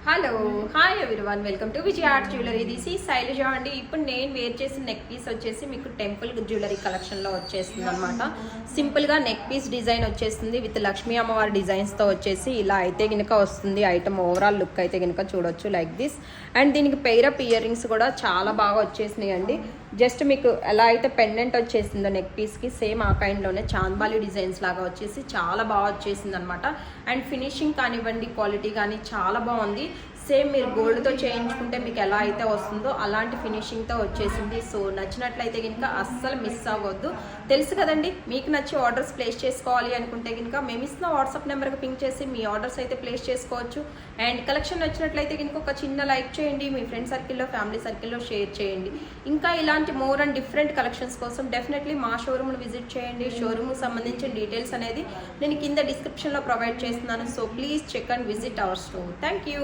Hello hi everyone welcome to Vijaya art jewellery this ఈ శైలజ అండి. ఇప్పుడు నేను వేర్ చేసిన నెక్ పీస్ వచ్చేసి మీకు టెంపుల్ జ్యువెలరీ కలెక్షన్లో వచ్చేస్తుంది అనమాట. సింపుల్గా నెక్ పీస్ డిజైన్ వచ్చేస్తుంది విత్ లక్ష్మీ అమ్మవారి డిజైన్స్తో వచ్చేసి ఇలా అయితే కనుక వస్తుంది. ఐటమ్ ఓవరాల్ లుక్ అయితే కనుక చూడొచ్చు లైక్ దిస్. అండ్ దీనికి పెయిరప్ ఇయర్ రింగ్స్ కూడా చాలా బాగా వచ్చేసినాయి అండి. జస్ట్ మీకు ఎలా అయితే పెండెంట్ వచ్చేసిందో నెక్ పీస్కి సేమ్ ఆ కైండ్లోనే చాంద్బాలి డిజైన్స్ లాగా వచ్చేసి చాలా బాగా వచ్చేసింది అనమాట. అండ్ ఫినిషింగ్ కానివ్వండి, క్వాలిటీ కానీ చాలా బాగుంది. సేమ్ మీరు గోల్డ్తో చేయించుకుంటే మీకు ఎలా అయితే వస్తుందో అలాంటి ఫినిషింగ్తో వచ్చేసింది. సో నచ్చినట్లయితే కనుక అస్సలు మిస్ అవ్వద్దు. తెలుసు కదండి, మీకు నచ్చి ఆర్డర్స్ ప్లేస్ చేసుకోవాలి అనుకుంటే కనుక మేము ఇస్తున్న వాట్సాప్ నెంబర్కి పింక్ చేసి మీ ఆర్డర్స్ అయితే ప్లేస్ చేసుకోవచ్చు. అండ్ కలెక్షన్ నచ్చినట్లయితే కనుక ఒక చిన్న లైక్ చేయండి, మీ ఫ్రెండ్ సర్కిల్లో ఫ్యామిలీ సర్కిల్లో షేర్ చేయండి. ఇంకా ఇలాంటి మోర్ అండ్ డిఫరెంట్ కలెక్షన్స్ కోసం డెఫినెట్లీ మా షోరూమ్ను విజిట్ చేయండి. షోరూమ్కి సంబంధించిన డీటెయిల్స్ అనేది నేను కింద డిస్క్రిప్షన్లో ప్రొవైడ్ చేస్తున్నాను. So please check and visit our store. Thank you.